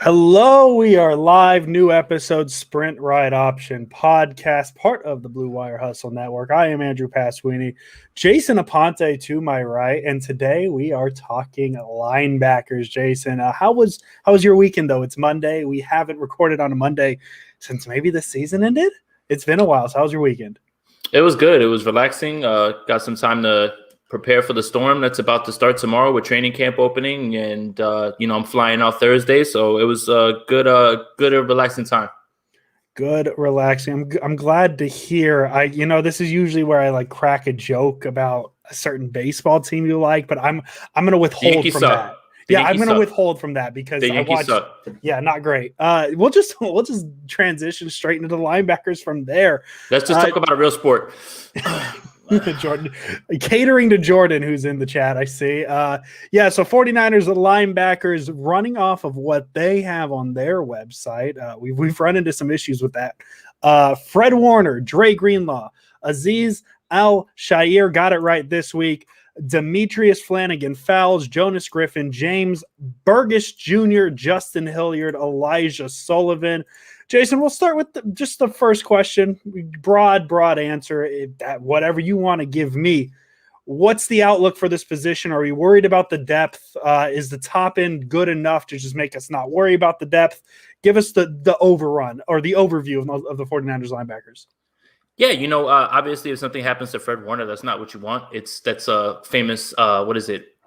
Hello, we are live. New episode, Sprint Ride Option podcast, part of the Blue Wire Hustle Network. I am Andrew Pasquini, Jason Aponte to my right, and today we are talking linebackers. Jason, how was your weekend though? It's Monday. We haven't recorded on a Monday since maybe the season ended. It's been a while. So how was your weekend? It was good. It was relaxing. Got some time to prepare for the storm that's about to start tomorrow with training camp opening, and I'm flying out Thursday, so it was a good relaxing time. Good, relaxing. I'm glad to hear. This is usually where I like crack a joke about a certain baseball team you like, but I'm gonna withhold from that. I'm gonna withhold from that because I watched. Yeah, not great. We'll just transition straight into the linebackers from there. Let's just talk about a real sport. Jordan, catering to Jordan, who's in the chat, I see. So 49ers, the linebackers, running off of what they have on their website. We've run into some issues with that. Fred Warner, Dre Greenlaw, Azeez Al-Shaair got it right this week. Demetrius Flanagan, Fowles, Jonas Griffin, James Burgess Jr., Justin Hilliard, Elijah Sullivan. Jason, we'll start with just the first question. Broad answer. Whatever you want to give me. What's the outlook for this position? Are we worried about the depth? Is the top end good enough to just make us not worry about the depth? Give us the overrun or the overview of the 49ers linebackers. Yeah, obviously if something happens to Fred Warner, that's not what you want. That's a famous,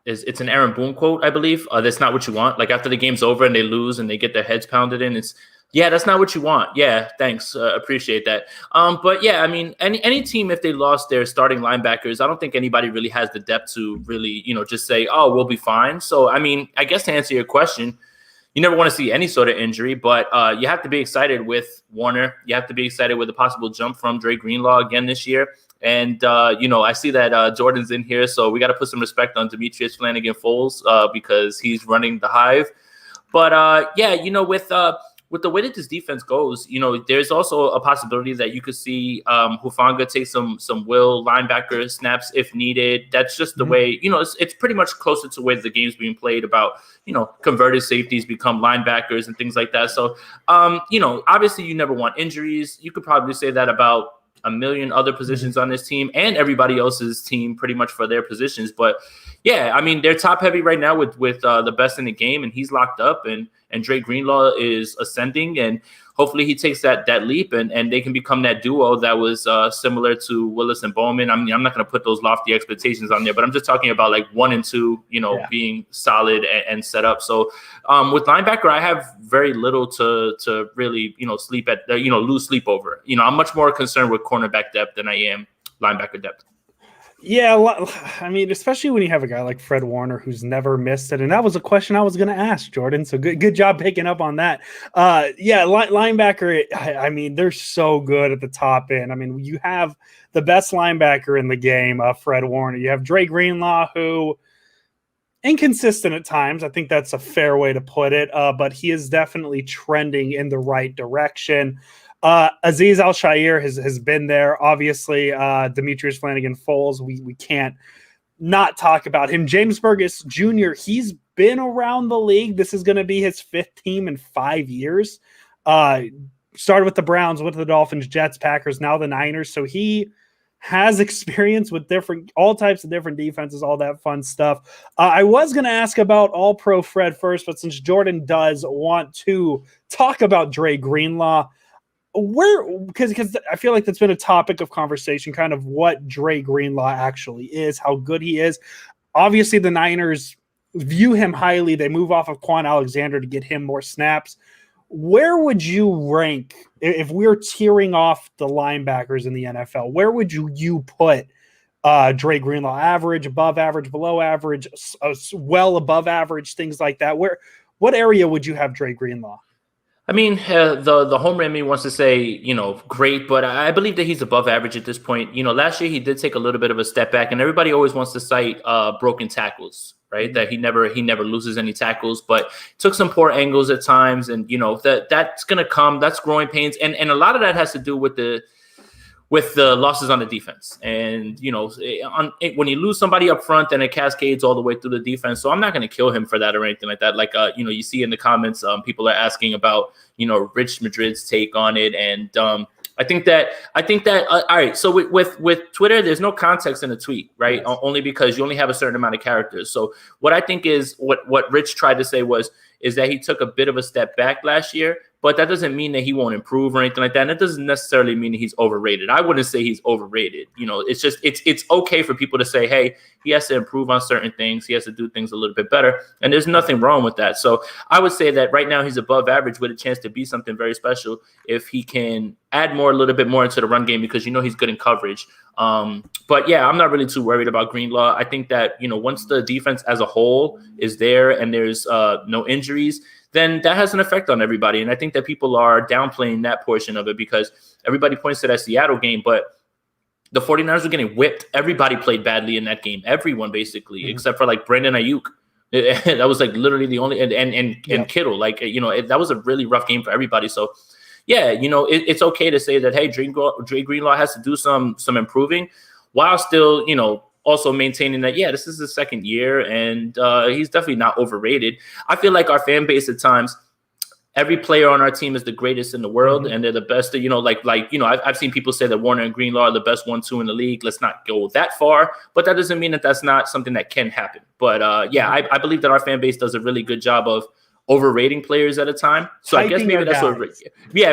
it's an Aaron Boone quote, I believe. That's not what you want. Like after the game's over and they lose and they get their heads pounded in, that's not what you want. Yeah, thanks. Appreciate that. But yeah, I mean, any team, if they lost their starting linebackers, I don't think anybody really has the depth to really, just say, oh, we'll be fine. So, I mean, I guess to answer your question, you never want to see any sort of injury, but you have to be excited with Warner. You have to be excited with a possible jump from Dre Greenlaw again this year. And, I see that Jordan's in here, so we got to put some respect on Demetrius Flanagan Foles because he's running the hive. But, with the way that this defense goes, there's also a possibility that you could see Hufanga take some will linebacker snaps if needed. That's just the way, it's pretty much closer to the way the game's being played about, converted safeties become linebackers and things like that. So, obviously you never want injuries. You could probably say that about a million other positions on this team and everybody else's team pretty much for their positions. But yeah, I mean, they're top heavy right now with the best in the game, and he's locked up, and Dre Greenlaw is ascending, and hopefully he takes that leap and they can become that duo that was similar to Willis and Bowman. I mean, I'm not going to put those lofty expectations on there, but I'm just talking about like 1 and 2, being solid and set up. So with linebacker, I have very little to really, sleep at, lose sleep over. I'm much more concerned with cornerback depth than I am linebacker depth. Yeah, I mean, especially when you have a guy like Fred Warner who's never missed it, and that was a question I was going to ask, Jordan. So good job picking up on that. Linebacker. I mean, they're so good at the top end. I mean, you have the best linebacker in the game, Fred Warner. You have Dre Greenlaw, who inconsistent at times. I think that's a fair way to put it. But he is definitely trending in the right direction. Azeez Al-Shaair has been there. Obviously, Demetrius Flanagan Foles, we can't not talk about him. James Burgess Jr., he's been around the league. This is going to be his 5th team in 5 years. Started with the Browns, went to the Dolphins, Jets, Packers, now the Niners. So he has experience with all types of different defenses, all that fun stuff. I was going to ask about All-Pro Fred first, but since Jordan does want to talk about Dre Greenlaw, because I feel like that's been a topic of conversation, kind of what Dre Greenlaw actually is, how good he is. Obviously, the Niners view him highly. They move off of Quan Alexander to get him more snaps. Where would you rank, if we're tiering off the linebackers in the NFL, where would you put Dre Greenlaw? Average, above average, below average, well above average, things like that? What area would you have Dre Greenlaw? I mean, the homer in me wants to say, great, but I believe that he's above average at this point. Last year he did take a little bit of a step back, and everybody always wants to cite broken tackles, right? That he never loses any tackles, but took some poor angles at times, and that's going to come. That's growing pains, and a lot of that has to do with with the losses on the defense. And, when you lose somebody up front, then it cascades all the way through the defense. So I'm not going to kill him for that or anything like that. Like, you see in the comments, people are asking about, Rich Madrid's take on it. And I think that all right. So with Twitter, there's no context in a tweet, right? Yes. Only because you only have a certain amount of characters. So what I think is what Rich tried to say is that he took a bit of a step back last year, but that doesn't mean that he won't improve or anything like that. And it doesn't necessarily mean that he's overrated. I wouldn't say he's overrated. It's just, it's okay for people to say, hey, he has to improve on certain things. He has to do things a little bit better. And there's nothing wrong with that. So I would say that right now he's above average with a chance to be something very special if he can add a little bit more into the run game, because he's good in coverage. But yeah, I'm not really too worried about Greenlaw. I think that, once the defense as a whole is there and there's no injuries, then that has an effect on everybody. And I think that people are downplaying that portion of it because everybody points to that Seattle game, but the 49ers were getting whipped. Everybody played badly in that game. Everyone basically, except for like Brandon Ayuk. That was like literally the only, and Kittle, like, that was a really rough game for everybody. So yeah, it's okay to say that, hey, Dre Greenlaw has to do some improving while still, also maintaining that, yeah, this is his second year and he's definitely not overrated. I feel like our fan base at times, every player on our team is the greatest in the world and they're the best. I've seen people say that Warner and Greenlaw are the best 1-2 in the league. Let's not go that far, but that doesn't mean that that's not something that can happen. But I believe that our fan base does a really good job of overrating players at a time. So hyping, I guess maybe that's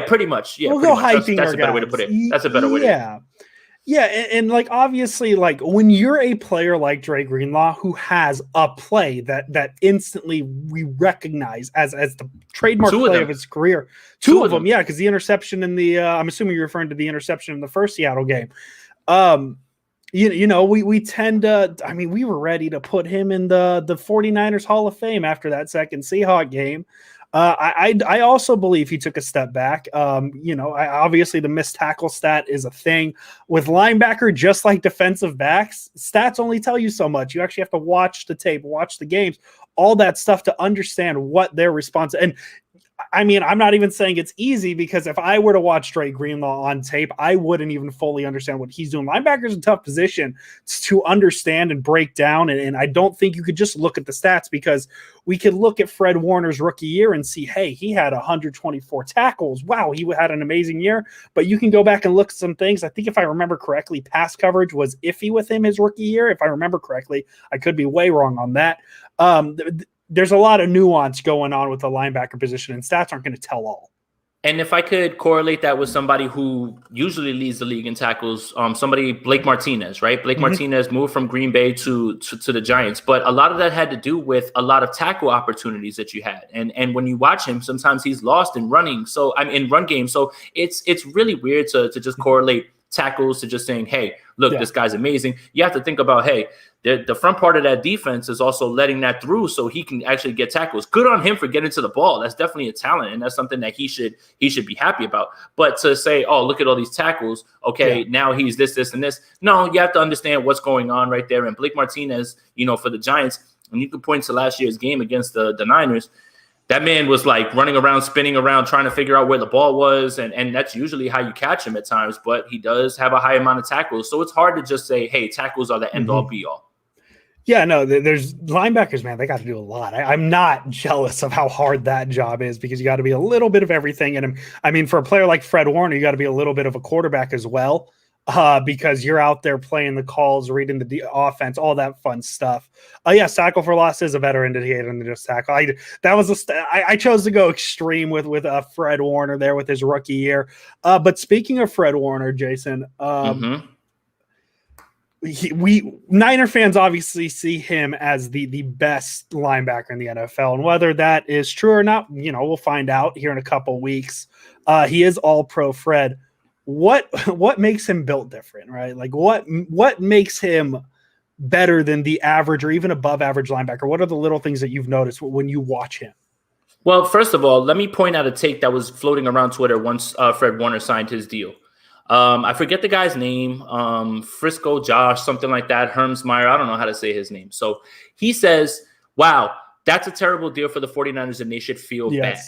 pretty much. Yeah, we'll pretty much. That's a better way to put it. That's a better way to Yeah, and like obviously, like when you're a player like Dre Greenlaw who has a play that instantly we recognize as the trademark play of his career, two of them, yeah, because the interception in the I'm assuming you're referring to the interception in the first Seattle game. We tend to, we were ready to put him in the 49ers Hall of Fame after that second Seahawks game. I also believe he took a step back. Obviously the missed tackle stat is a thing with linebacker, just like defensive backs. Stats only tell you so much. You actually have to watch the tape, watch the games, all that stuff to understand what their response. And I'm not even saying it's easy, because if I were to watch Dre Greenlaw on tape, I wouldn't even fully understand what he's doing. Linebacker's a tough position to understand and break down. And I don't think you could just look at the stats, because we could look at Fred Warner's rookie year and see, hey, he had 124 tackles. Wow, he had an amazing year. But you can go back and look at some things. I think if I remember correctly, pass coverage was iffy with him his rookie year. If I remember correctly, I could be way wrong on that. There's a lot of nuance going on with the linebacker position, and stats aren't going to tell all. And if I could correlate that with somebody who usually leads the league in tackles, Blake Martinez, right? Blake Martinez moved from Green Bay to the Giants, but a lot of that had to do with a lot of tackle opportunities that you had. And when you watch him, sometimes he's lost in running. So I'm in run game. So it's really weird to just correlate tackles to just saying, hey, look, this guy's amazing. You have to think about, hey, the front part of that defense is also letting that through so he can actually get tackles. Good on him for getting to the ball. That's definitely a talent, and that's something that he should be happy about. But to say, oh, look at all these tackles, okay, now he's this, and this. No, you have to understand what's going on right there. And Blake Martinez, for the Giants, and you can point to last year's game against the Niners, that man was like running around, spinning around, trying to figure out where the ball was. And that's usually how you catch him at times. But he does have a high amount of tackles. So it's hard to just say, hey, tackles are the end all be all. Yeah, no, there's linebackers, man. They got to do a lot. I'm not jealous of how hard that job is, because you got to be a little bit of everything. And for a player like Fred Warner, you got to be a little bit of a quarterback as well. Because you're out there playing the calls, reading the offense, all that fun stuff. Tackle for loss is a better indicator than just tackle. I chose to go extreme with Fred Warner there with his rookie year. But speaking of Fred Warner, Jason, we Niner fans obviously see him as the best linebacker in the NFL, and whether that is true or not, we'll find out here in a couple weeks. He is All-Pro Fred. What makes him built different, right? Like what makes him better than the average or even above average linebacker? What are the little things that you've noticed when you watch him? Well, first of all, let me point out a take that was floating around Twitter once Fred Warner signed his deal. I forget the guy's name, Frisco Josh, something like that, Hermsmeyer. I don't know how to say his name. So he says, wow, that's a terrible deal for the 49ers and they should feel bad.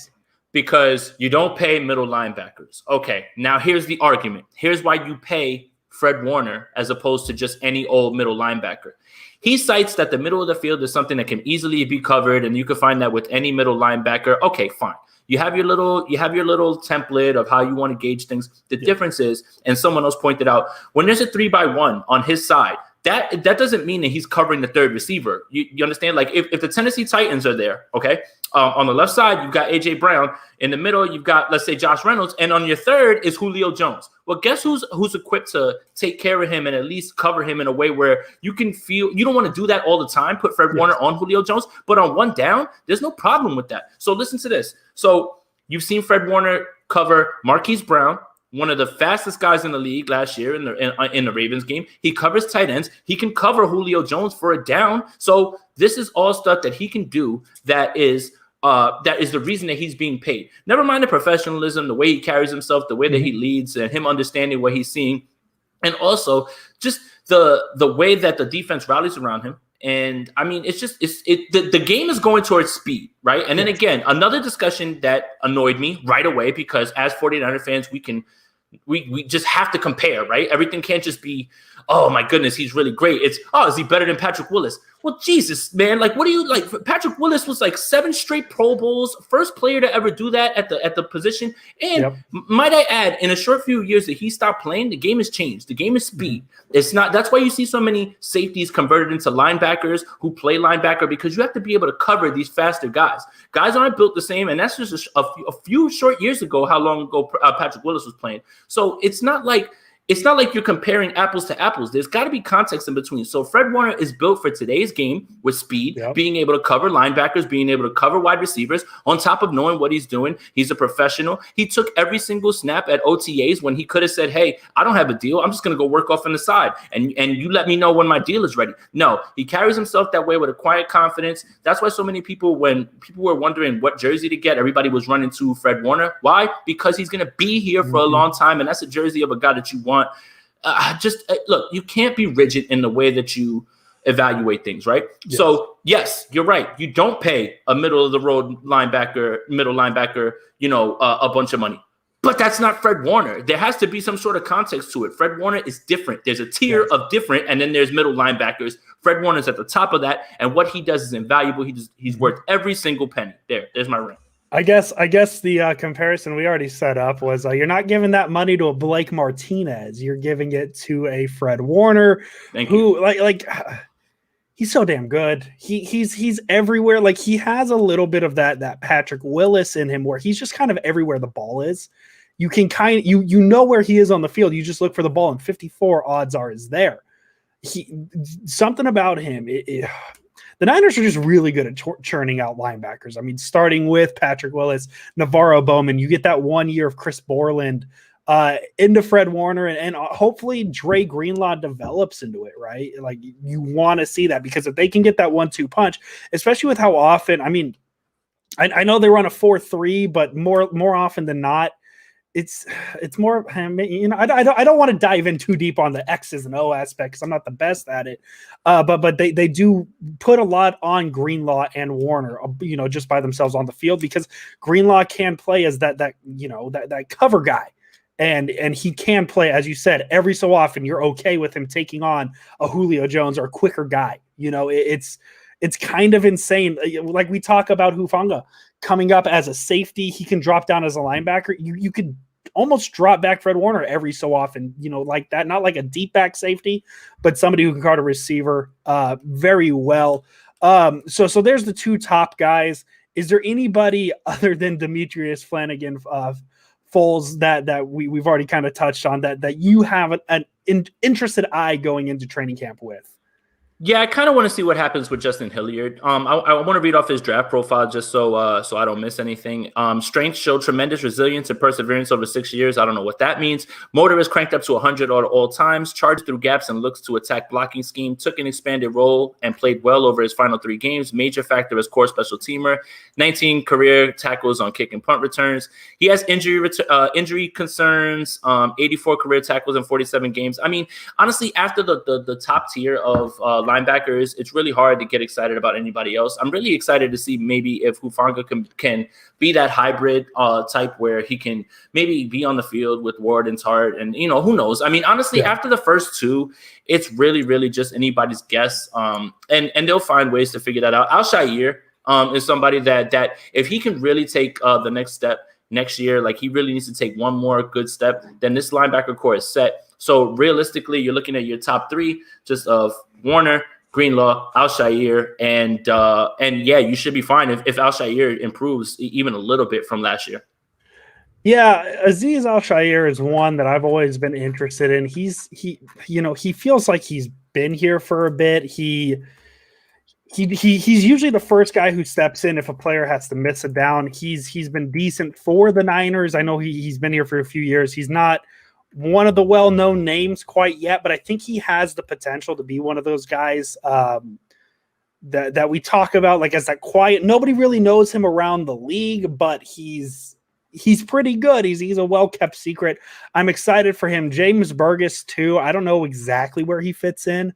because you don't pay middle linebackers. Okay, now here's the argument. Here's why you pay Fred Warner as opposed to just any old middle linebacker. He cites that the middle of the field is something that can easily be covered, and you can find that with any middle linebacker. Okay, fine. You have your little template of how you want to gauge things. The difference is, and someone else pointed out, when there's a 3-by-1 on his side, that doesn't mean that he's covering the third receiver. You understand? Like if the Tennessee Titans are there, okay, on the left side, you've got A.J. Brown. In the middle, you've got, let's say, Josh Reynolds. And on your third is Julio Jones. Well, guess who's equipped to take care of him and at least cover him in a way where you can feel – you don't want to do that all the time, put Fred Warner on Julio Jones. But on one down, there's no problem with that. So listen to this. So you've seen Fred Warner cover Marquise Brown, one of the fastest guys in the league last year in the Ravens game. He covers tight ends. He can cover Julio Jones for a down. So this is all stuff that he can do that is the reason that he's being paid. Never mind the professionalism, the way he carries himself, the way that he leads, and him understanding what he's seeing. And also just the way that the defense rallies around him. And I mean, the game is going towards speed, right? And then again, another discussion that annoyed me right away, because as 49er fans, we just have to compare, right? Everything can't just be, oh my goodness, he's really great. It's, oh, is he better than Patrick Willis? Well, Jesus, man, like, what do you like? Patrick Willis was like 7 straight Pro Bowls, first player to ever do that at the position. And might I add, in a short few years that he stopped playing, the game has changed. The game is speed. It's not. That's why you see so many safeties converted into linebackers who play linebacker, because you have to be able to cover these faster guys. Guys aren't built the same, and that's just a few short years ago. How long ago Patrick Willis was playing? So it's not like you're comparing apples to apples. There's got to be context in between. So Fred Warner is built for today's game with speed, being able to cover linebackers, being able to cover wide receivers, on top of knowing what he's doing. He's a professional. He took every single snap at OTAs when he could have said, hey, I don't have a deal. I'm just going to go work off on the side, and you let me know when my deal is ready. No, he carries himself that way with a quiet confidence. That's wwhy so many people, when people were wondering what jersey to get, everybody was running to Fred Warner. Why? Because he's going to be here for a long time, and that's a jersey of a guy that you want. Look, you can't be rigid in the way that you evaluate things, right? Yes. So yes, you're right. You don't pay a middle linebacker, a bunch of money, but that's not Fred Warner. There has to be some sort of context to it. Fred Warner is different. There's a tier of different, and then there's middle linebackers. Fred Warner's at the top of that, and what he does is invaluable. He's worth every single penny. There's my ring. I guess the comparison we already set up was you're not giving that money to a Blake Martinez. You're giving it to a Fred Warner, who like he's so damn good. He's everywhere. Like, he has a little bit of that Patrick Willis in him, where he's just kind of everywhere the ball is. You can you know where he is on the field. You just look for the ball, and 54 odds are is there. Something about him. The Niners are just really good at churning out linebackers. I mean, starting with Patrick Willis, Navarro Bowman, you get that 1 year of Chris Borland into Fred Warner, and hopefully Dre Greenlaw develops into it, right? Like, you want to see that, because if they can get that 1-2 punch, especially with how often, I mean, I know they run a 4-3, but more often than not, it's more, you know, I don't want to dive in too deep on the X's and O aspect, because I'm not the best at it. But they do put a lot on Greenlaw and Warner, you know, just by themselves on the field, because Greenlaw can play as that cover guy. And he can play, as you said, every so often you're okay with him taking on a Julio Jones or a quicker guy. You know, it's kind of insane. Like, we talk about Hufanga coming up as a safety. He can drop down as a linebacker. You could almost drop back Fred Warner every so often, you know, like that. Not like a deep back safety, but somebody who can guard a receiver very well. So there's the two top guys. Is there anybody other than Demetrius Flanagan, Foles, that we've already kind of touched on, that you have an interested eye going into training camp with? Yeah, I kind of want to see what happens with Justin Hilliard. I want to read off his draft profile just so I don't miss anything. Strength showed tremendous resilience and perseverance over 6 years. I don't know what that means. Motor is cranked up to 100 at all times. Charged through gaps and looks to attack blocking scheme. Took an expanded role and played well over his final 3 games. Major factor as core special teamer. 19 career tackles on kick and punt returns. He has injury concerns. 84 career tackles in 47 games. I mean, honestly, after the top tier of linebackers, it's really hard to get excited about anybody else. I'm really excited to see maybe if Hufanga can be that hybrid type where he can maybe be on the field with Ward and Tart, and who knows? I mean, honestly, after the first two, it's really, really just anybody's guess. And they'll find ways to figure that out. Al-Shaair is somebody that if he can really take the next step next year, like he really needs to take one more good step, then this linebacker core is set. So realistically, you're looking at your top three just of Warner, Greenlaw, Al-Shaair, and yeah, you should be fine if Al-Shaair improves even a little bit from last year. Yeah, Azeez Al-Shaair is one that I've always been interested in. He feels like he's been here for a bit. He's usually the first guy who steps in if a player has to miss a down. He's been decent for the Niners. I know he's been here for a few years. He's not one of the well-known names quite yet, but I think he has the potential to be one of those guys that we talk about, like as that quiet. Nobody really knows him around the league, but he's pretty good. He's a well-kept secret. I'm excited for him. James Burgess too. I don't know exactly where he fits in.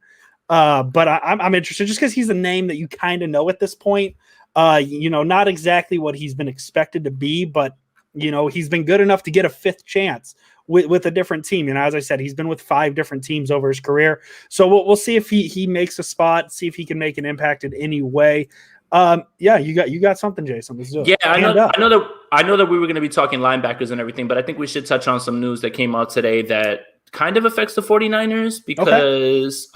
But I'm interested just because he's a name that you kind of know at this point. Not exactly what he's been expected to be, but he's been good enough to get a fifth chance with a different team. As I said, he's been with 5 different teams over his career. So we'll see if he makes a spot, see if he can make an impact in any way. Yeah, you got something, Jason. Let's do it. Yeah, I know that we were going to be talking linebackers and everything, but I think we should touch on some news that came out today that kind of affects the 49ers because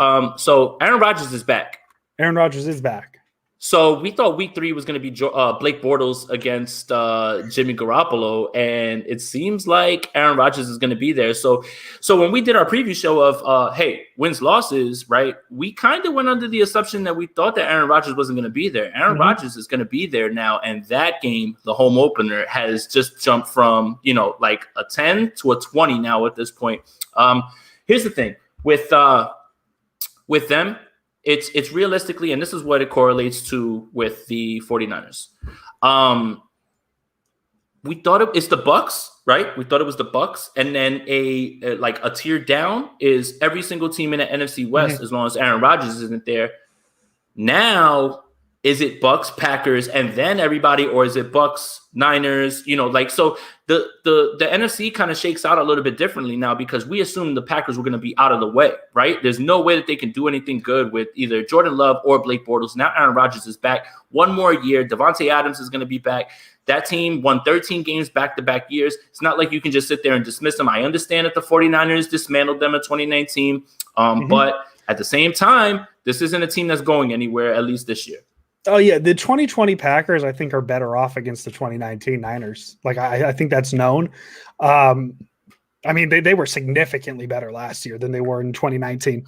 so Aaron Rodgers is back. Aaron Rodgers is back. So we thought week 3 was going to be Blake Bortles against Jimmy Garoppolo, and it seems like Aaron Rodgers is going to be there. So when we did our preview show of hey, wins losses, right? We kind of went under the assumption that we thought that Aaron Rodgers wasn't going to be there. Aaron Rodgers is going to be there now, and that game, the home opener, has just jumped from like a 10 to a 20 now at this point. Here's the thing with them. It's realistically, and this is what it correlates to with the 49ers. We thought it's the Bucks, right? We thought it was the Bucks, and then a tier down is every single team in the NFC West as long as Aaron Rodgers isn't there. Now, is it Bucks, Packers, and then everybody, or is it Bucks, Niners? So the NFC kind of shakes out a little bit differently now because we assumed the Packers were going to be out of the way, right? There's no way that they can do anything good with either Jordan Love or Blake Bortles. Now Aaron Rodgers is back. One more year. Devontae Adams is going to be back. That team won 13 games back-to-back years. It's not like you can just sit there and dismiss them. I understand that the 49ers dismantled them in 2019, but at the same time, this isn't a team that's going anywhere, at least this year. Oh, yeah. The 2020 Packers, I think, are better off against the 2019 Niners. Like, I think that's known. I mean, they were significantly better last year than they were in 2019.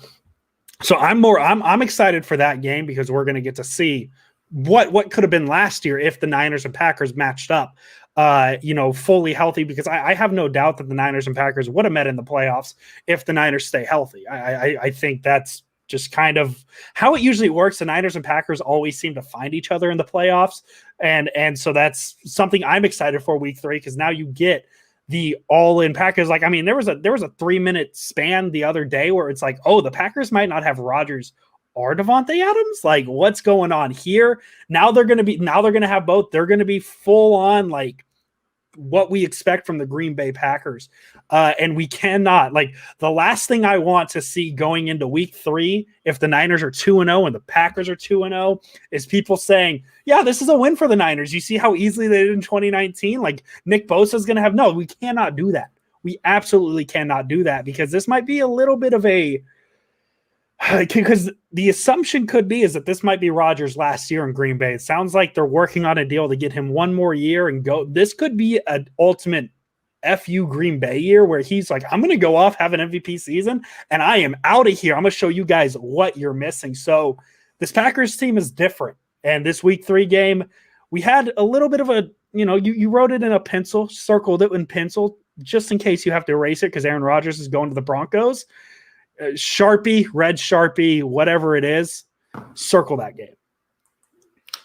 So I'm excited for that game because we're going to get to see what could have been last year if the Niners and Packers matched up, fully healthy, because I have no doubt that the Niners and Packers would have met in the playoffs if the Niners stay healthy. I think that's just kind of how it usually works. The Niners and Packers always seem to find each other in the playoffs. And so that's something I'm excited for week 3, because now you get the all-in Packers. Like, I mean, there was a 3-minute span the other day where it's like, oh, the Packers might not have Rodgers or Devontae Adams. Like, what's going on here? Now they're going to have both. They're going to be full on like what we expect from the Green Bay Packers. And we cannot, like, the last thing I want to see going into week 3, if the Niners are 2-0 and the Packers are 2-0, is people saying, yeah, this is a win for the Niners. You see how easily they did in 2019? Like, Nick Bosa is going to have, no, we cannot do that. We absolutely cannot do that, because this might be a little bit of a, because the assumption could be is that this might be Rodgers' last year in Green Bay. It sounds like they're working on a deal to get him one more year and go. This could be an ultimate FU Green Bay year where he's like, I'm going to go off, have an MVP season, and I am out of here. I'm going to show you guys what you're missing. So this Packers team is different. And this week 3 game, we had a little bit of a, you wrote it in a pencil, circled it in pencil, just in case you have to erase it because Aaron Rodgers is going to the Broncos. Sharpie, red Sharpie, whatever it is, circle that game.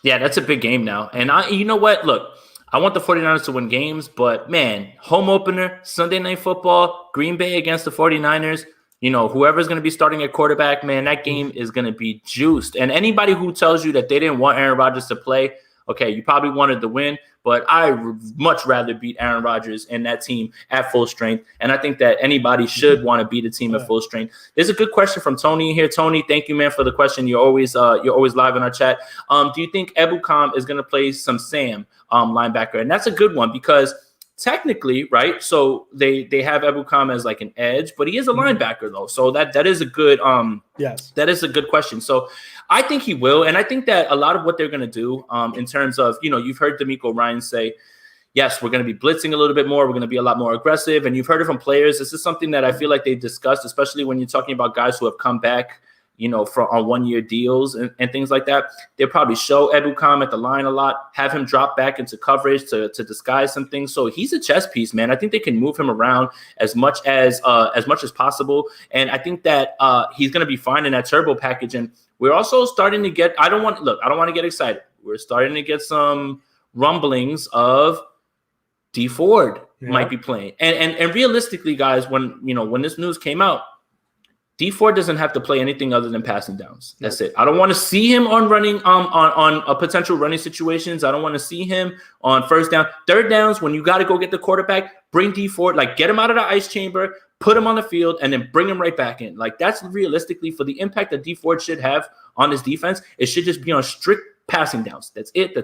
Yeah, that's a big game now. And you know what? Look, I want the 49ers to win games, but man, home opener, Sunday Night Football, Green Bay against the 49ers. whoever's going to be starting at quarterback, man, that game is going to be juiced. And anybody who tells you that they didn't want Aaron Rodgers to play, okay, you probably wanted the win, but I would much rather beat Aaron Rodgers and that team at full strength. And I think that anybody should want to beat a team at full strength. There's a good question from Tony here. Tony, thank you, man, for the question. You're always live in our chat. Do you think Ebukam is going to play some Sam linebacker? And that's a good one because technically, right? So they have Ebukam as like an edge, but he is a linebacker though. So that is a good yes. That is a good question. So I think he will, and I think that a lot of what they're going to do in terms of, you've heard D'Amico Ryan say, yes, we're going to be blitzing a little bit more. We're going to be a lot more aggressive, and you've heard it from players. This is something that I feel like they've discussed, especially when you're talking about guys who have come back, on 1-year deals and things like that. They'll probably show Ebukam at the line a lot, have him drop back into coverage to disguise some things. So he's a chess piece, man. I think they can move him around as much as possible. And I think that he's going to be fine in that turbo package. And we're also starting to get, I don't want to get excited. We're starting to get some rumblings of D Ford might be playing. And realistically, guys, when this news came out, D Ford doesn't have to play anything other than passing downs. That's it. I don't want to see him on running on a potential running situations. I don't want to see him on first down, third downs when you got to go get the quarterback. Bring D Ford, like get him out of the ice chamber, put him on the field, and then bring him right back in. Like that's realistically for the impact that D Ford should have on his defense. It should just be on strict passing downs. That's it.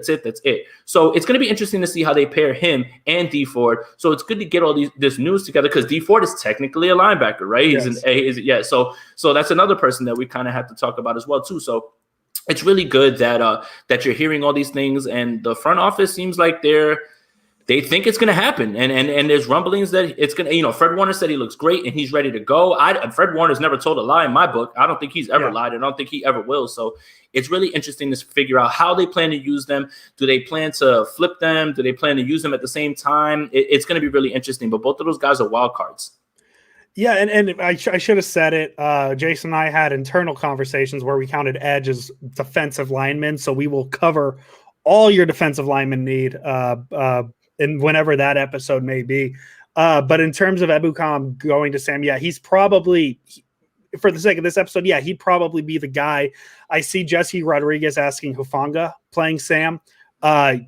So it's going to be interesting to see how they pair him and D Ford. So it's good to get all this news together because D Ford is technically a linebacker, right? Yes. So that's another person that we kind of have to talk about as well too. So it's really good that you're hearing all these things, and the front office seems like they think it's going to happen. And there's rumblings that it's going to, Fred Warner said he looks great and he's ready to go. Fred Warner's never told a lie in my book. I don't think he's ever lied. I don't think he ever will. So it's really interesting to figure out how they plan to use them. Do they plan to flip them? Do they plan to use them at the same time? It's going to be really interesting, but both of those guys are wild cards. Yeah, and I should have said it. Jason and I had internal conversations where we counted edge as defensive linemen, so we will cover all your defensive lineman need and whenever that episode may be. But in terms of Ebukam going to Sam, he's probably, for the sake of this episode, he'd probably be the guy. I see Jesse Rodriguez asking Hufanga playing Sam. I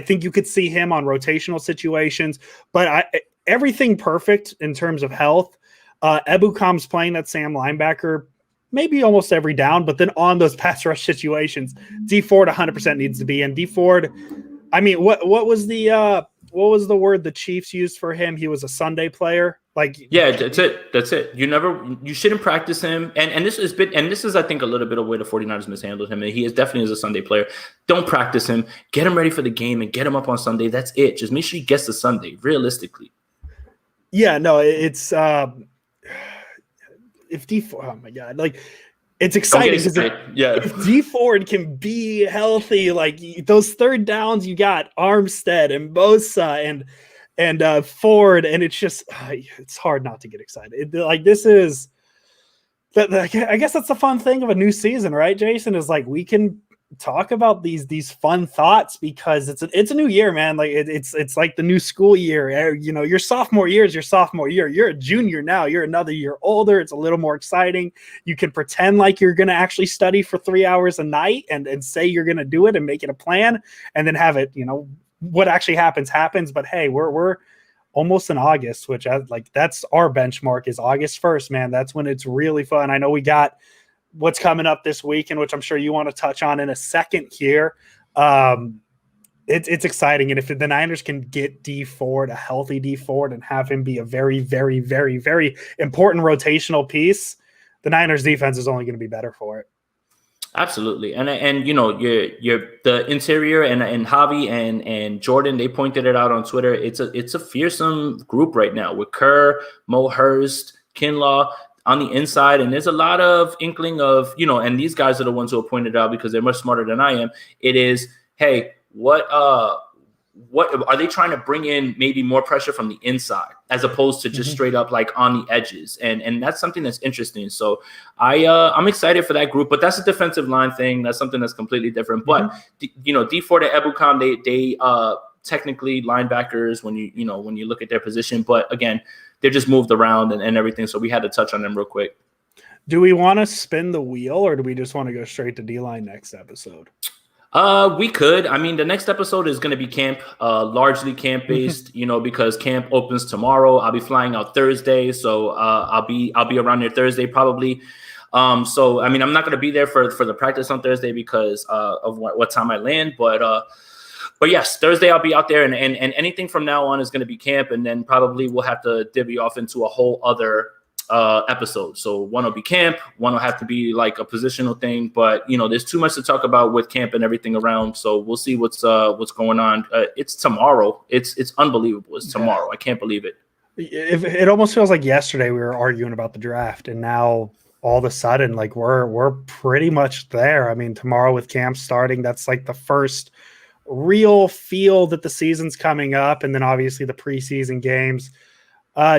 think you could see him on rotational situations, but everything perfect in terms of health. Ebukam's playing that Sam linebacker maybe almost every down, but then on those pass rush situations, D Ford 100% needs to be in. D Ford, I mean, what was the word the Chiefs used for him? He was a Sunday player. That's it. You shouldn't practice him. And this is I think a little bit of where the 49ers mishandled him. And he is definitely a Sunday player. Don't practice him. Get him ready for the game and get him up on Sunday. That's it. Just make sure he gets to Sunday, realistically. Yeah, no, it's if D Ford, oh my God, like it's exciting because if D Ford can be healthy, like those third downs, you got Armstead and Bosa and Ford, and it's just it's hard not to get excited. This is, I guess that's the fun thing of a new season, right, Jason? Is like we can talk about these fun thoughts because it's a new year, man. Like it's like the new school year. Your sophomore year is your sophomore year. You're a junior now. You're another year older. It's a little more exciting. You can pretend like you're going to actually study for 3 hours a night and say you're going to do it and make it a plan and then have it, what actually happens. But hey, we're almost in August, which that's our benchmark is August 1st, man. That's when it's really fun. I know we got what's coming up this weekend, which I'm sure you want to touch on in a second here. It's exciting. And if the Niners can get D Ford, a healthy D Ford, and have him be a very, very, very, very important rotational piece, the Niners defense is only going to be better for it. Absolutely. And you're the interior and Javi and Jordan, they pointed it out on Twitter. It's a fearsome group right now with Kerr, Mo Hurst, Kinlaw on the inside, and there's a lot of inkling of, and these guys are the ones who are pointed out because they're much smarter than I am. It is, hey, what are they trying to bring in maybe more pressure from the inside as opposed to just straight up like on the edges? And that's something that's interesting. So I'm excited for that group, but that's a defensive line thing. That's something that's completely different. But D Ford and Ebukam, they technically linebackers when you look at their position, but again, they just moved around and everything. So we had to touch on them real quick. Do we want to spin the wheel, or do we just want to go straight to D-line next episode? We could. I mean, the next episode is going to be camp, largely camp based, because camp opens tomorrow. I'll be flying out Thursday, so I'll be around there Thursday probably. So I mean, I'm not going to be there for the practice on Thursday because of what time I land, but yes, Thursday I'll be out there, and anything from now on is going to be camp, and then probably we'll have to divvy off into a whole other episode. So one will be camp, one will have to be like a positional thing, but there's too much to talk about with camp and everything around. So we'll see what's going on. It's tomorrow. It's unbelievable. It's tomorrow. Yeah. I can't believe it. It almost feels like yesterday we were arguing about the draft, and now all of a sudden, like we're pretty much there. I mean, tomorrow with camp starting, that's like the first real feel that the season's coming up, and then obviously the preseason games.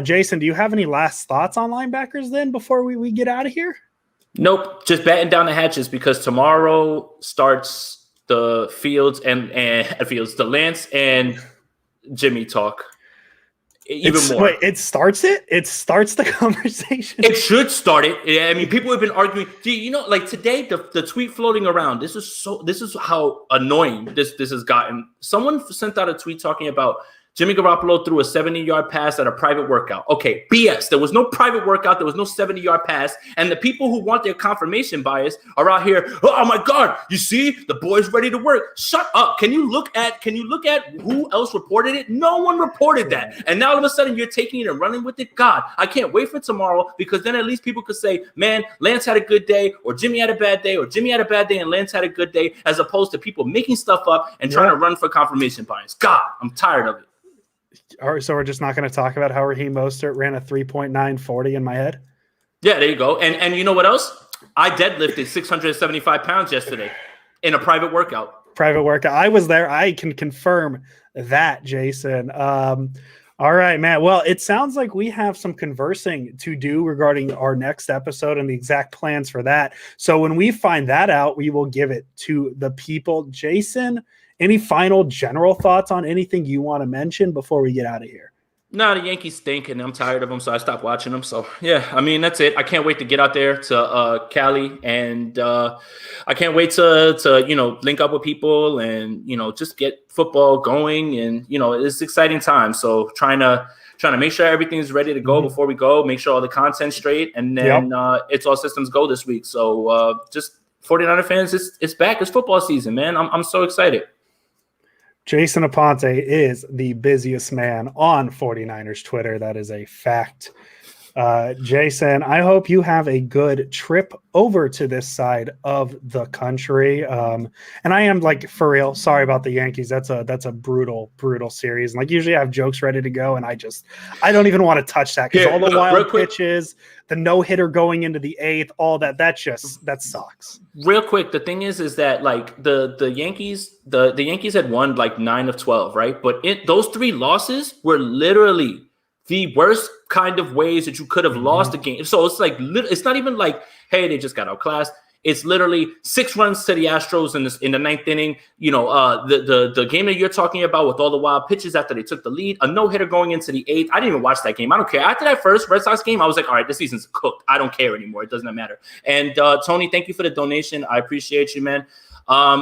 Jason, do you have any last thoughts on linebackers then before we get out of here? Nope. Just batten down the hatches because tomorrow starts the Fields and the Lance and Jimmy talk. Even more. Wait, it starts the conversation. It should start it. I mean, people have been arguing. Like today, the tweet floating around. This is how annoying this has gotten. Someone sent out a tweet talking about Jimmy Garoppolo threw a 70-yard pass at a private workout. Okay, BS. There was no private workout. There was no 70-yard pass. And the people who want their confirmation bias are out here. Oh my God! You see, the boy's ready to work. Shut up. Can you look at who else reported it? No one reported that. And now all of a sudden you're taking it and running with it. God, I can't wait for tomorrow because then at least people could say, man, Lance had a good day, or Jimmy had a bad day, or Jimmy had a bad day and Lance had a good day, as opposed to people making stuff up and trying to run for confirmation bias. God, I'm tired of it. All right, so we're just not going to talk about how Raheem Mostert ran a 3.940 in my head? Yeah, there you go. And you know what else? I deadlifted 675 pounds yesterday in a private workout. I was there. I can confirm that, Jason. All right, man. Well, it sounds like we have some conversing to do regarding our next episode and the exact plans for that. So when we find that out, we will give it to the people. Jason, any final general thoughts on anything you want to mention before we get out of here? No, the Yankees stink, and I'm tired of them, so I stopped watching them. So, yeah, I mean, that's it. I can't wait to get out there to Cali, and I can't wait to link up with people and, just get football going. And, it's exciting time. So trying to make sure everything's ready to go before we go, make sure all the content's straight, and then it's all systems go this week. So just 49er fans, it's back. It's football season, man. I'm so excited. Jason Aponte is the busiest man on 49ers Twitter. That is a fact. Jason, I hope you have a good trip over to this side of the country. And I am for real, sorry about the Yankees. That's a brutal series. And usually I have jokes ready to go, and I don't even want to touch that because all the wild pitches, the no-hitter going into the eighth, all that sucks. Real quick, the thing is that the Yankees had won 9 of 12, right? But those 3 losses were literally the worst kind of ways that you could have lost the game. So it's it's not even hey, they just got outclassed. It's literally 6 runs to the Astros in the 9th inning. The game that you're talking about with all the wild pitches after they took the lead, a no-hitter going into the 8th. I didn't even watch that game. I don't care. After that first Red Sox game, I was like, all right, this season's cooked. I don't care anymore. It doesn't matter. And Tony, thank you for the donation. I appreciate you, man.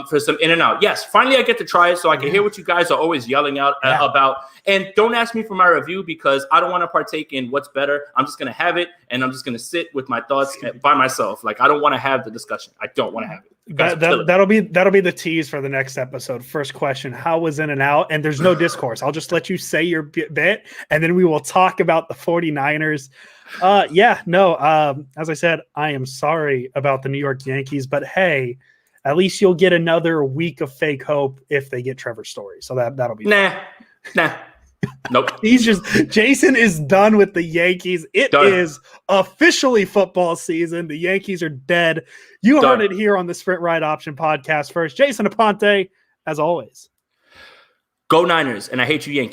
For some in and out. Yes, finally I get to try it so I can hear what you guys are always yelling out about. And don't ask me for my review because I don't want to partake in what's better. I'm just going to have it, and I'm just going to sit with my thoughts by myself. I don't want to have the discussion. I don't want to have it. That'll be the tease for the next episode. First question, how was in and out? And there's no discourse. I'll just let you say your bit, and then we will talk about the 49ers. As I said, I am sorry about the New York Yankees, but hey, at least you'll get another week of fake hope if they get Trevor Story. So that'll be nah. Nope. Jason is done with the Yankees. It is officially football season. The Yankees are dead. You heard it here on the Sprint Ride Option podcast first. Jason Aponte, as always. Go Niners, and I hate you Yankees.